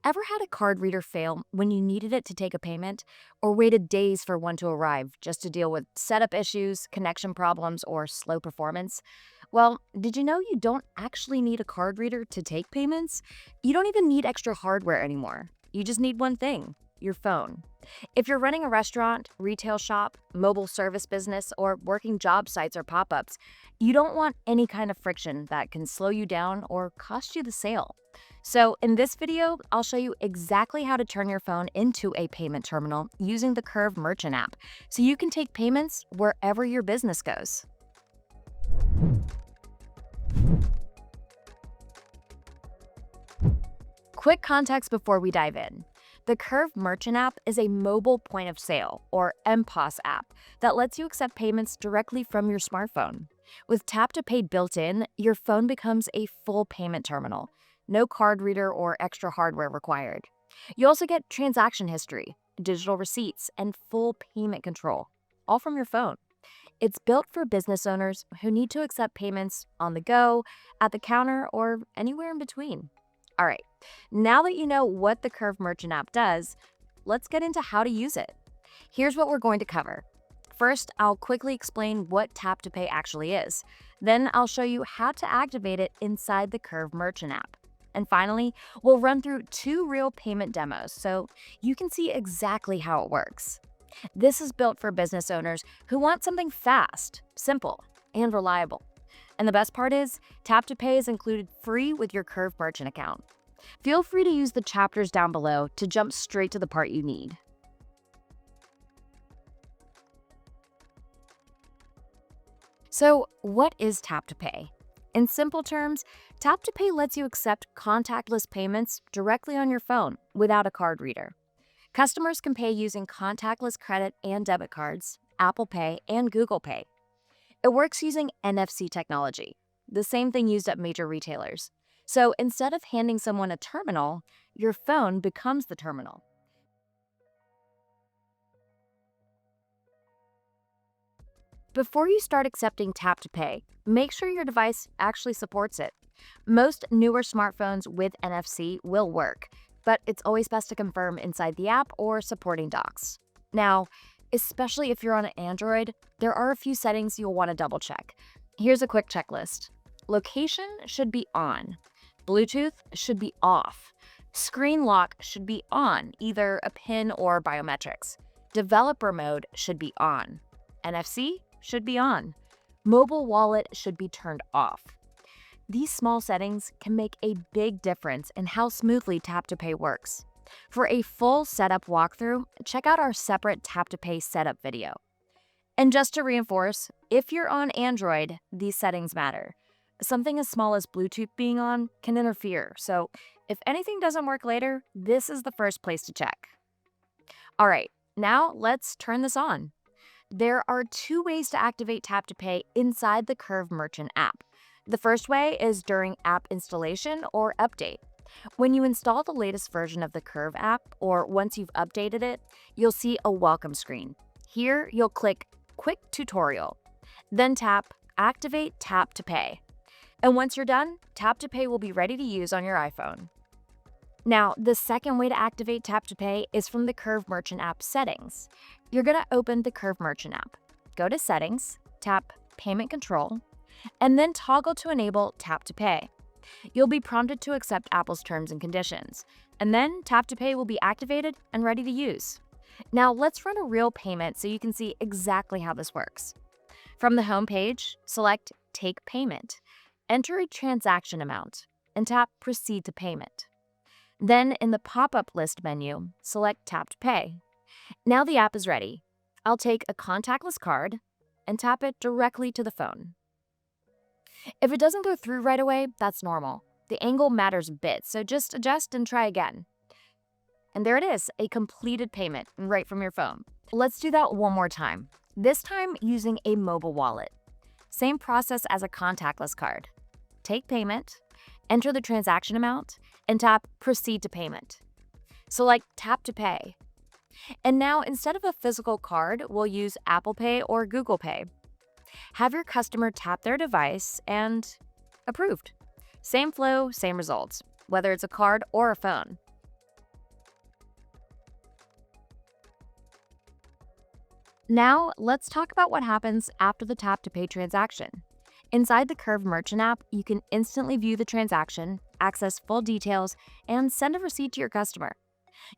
Ever had a card reader fail when you needed it to take a payment, or waited days for one to arrive just to deal with setup issues, connection problems, or slow performance? Well, did you know you don't actually need a card reader to take payments? You don't even need extra hardware anymore. You just need one thing: your phone. If you're running a restaurant, retail shop, mobile service business, or working job sites or pop ups, you don't want any kind of friction that can slow you down or cost you the sale. So, in this video, I'll show you exactly how to turn your phone into a payment terminal using the Kurv Merchant app so you can take payments wherever your business goes. Quick context before we dive in. The Kurv Merchant app is a mobile point of sale, or MPOS app, that lets you accept payments directly from your smartphone. With Tap to Pay built in, your phone becomes a full payment terminal. No card reader or extra hardware required. You also get transaction history, digital receipts, and full payment control, all from your phone. It's built for business owners who need to accept payments on the go, at the counter, or anywhere in between. All right, now that you know what the Kurv Merchant app does, let's get into how to use it. Here's what we're going to cover. First, I'll quickly explain what Tap to Pay actually is. Then I'll show you how to activate it inside the Kurv Merchant app. And finally, we'll run through 2 real payment demos so you can see exactly how it works. This is built for business owners who want something fast, simple, and reliable. And the best part is, Tap to Pay is included free with your Kurv Merchant account. Feel free to use the chapters down below to jump straight to the part you need. So, what is Tap to Pay? In simple terms, Tap to Pay lets you accept contactless payments directly on your phone without a card reader. Customers can pay using contactless credit and debit cards, Apple Pay, and Google Pay. It works using NFC technology, the same thing used at major retailers. So instead of handing someone a terminal, your phone becomes the terminal. Before you start accepting Tap to Pay, make sure your device actually supports it. Most newer smartphones with NFC will work, but it's always best to confirm inside the app or supporting docs. Now, especially if you're on an Android, there are a few settings you'll want to double check. Here's a quick checklist. Location should be on. Bluetooth should be off. Screen lock should be on, either a PIN or biometrics. Developer mode should be on. NFC should be on. Mobile wallet should be turned off. These small settings can make a big difference in how smoothly Tap to Pay works. For a full setup walkthrough, check out our separate Tap to Pay setup video. And just to reinforce, if you're on Android, these settings matter. Something as small as Bluetooth being on can interfere, so if anything doesn't work later, this is the first place to check. All right, now let's turn this on. There are 2 ways to activate Tap to Pay inside the Kurv Merchant app. The first way is during app installation or update. When you install the latest version of the Kurv app, or once you've updated it, you'll see a welcome screen. Here, you'll click Quick Tutorial, then tap Activate Tap to Pay. And once you're done, Tap to Pay will be ready to use on your iPhone. Now, the second way to activate Tap to Pay is from the Kurv Merchant app settings. You're going to open the Kurv Merchant app. Go to Settings, tap Payment Control, and then toggle to enable Tap to Pay. You'll be prompted to accept Apple's terms and conditions, and then Tap to Pay will be activated and ready to use. Now let's run a real payment so you can see exactly how this works. From the home page, select Take Payment, enter a transaction amount, and tap Proceed to Payment. Then in the pop-up list menu, select Tap to Pay. Now the app is ready. I'll take a contactless card and tap it directly to the phone. If it doesn't go through right away, that's normal. The angle matters a bit, so just adjust and try again. And there it is, a completed payment right from your phone. Let's do that one more time, this time using a mobile wallet. Same process as a contactless card. Take payment, enter the transaction amount, and tap Proceed to Payment. Select Tap to Pay. And now, instead of a physical card, we'll use Apple Pay or Google Pay. Have your customer tap their device and approved. Same flow, same results, whether it's a card or a phone. Now, let's talk about what happens after the tap to pay transaction. Inside the Curve Merchant app, you can instantly view the transaction, access full details, and send a receipt to your customer.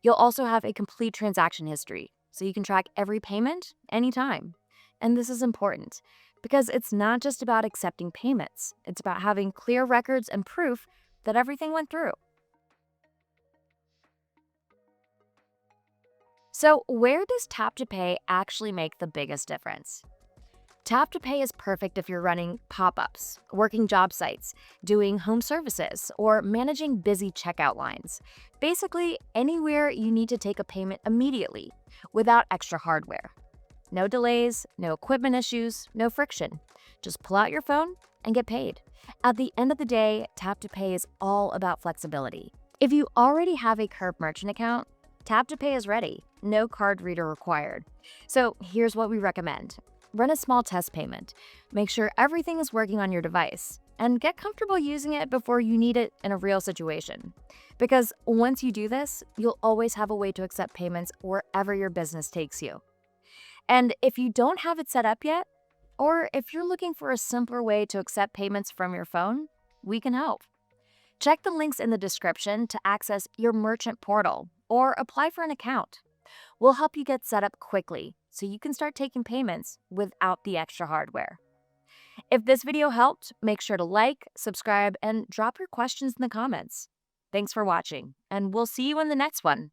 You'll also have a complete transaction history, so you can track every payment anytime. And this is important because it's not just about accepting payments, it's about having clear records and proof that everything went through. So, where does tap to pay actually make the biggest difference? Tap to pay is perfect if you're running pop ups, working job sites, doing home services, or managing busy checkout lines. Basically, anywhere you need to take a payment immediately without extra hardware. No delays, no equipment issues, no friction. Just pull out your phone and get paid. At the end of the day, Tap to Pay is all about flexibility. If you already have a Curb merchant account, Tap to Pay is ready, no card reader required. So here's what we recommend. Run a small test payment. Make sure everything is working on your device, and get comfortable using it before you need it in a real situation. Because once you do this, you'll always have a way to accept payments wherever your business takes you. And if you don't have it set up yet, or if you're looking for a simpler way to accept payments from your phone, we can help. Check the links in the description to access your merchant portal or apply for an account. We'll help you get set up quickly so you can start taking payments without the extra hardware. If this video helped, make sure to like, subscribe, and drop your questions in the comments. Thanks for watching, and we'll see you in the next one.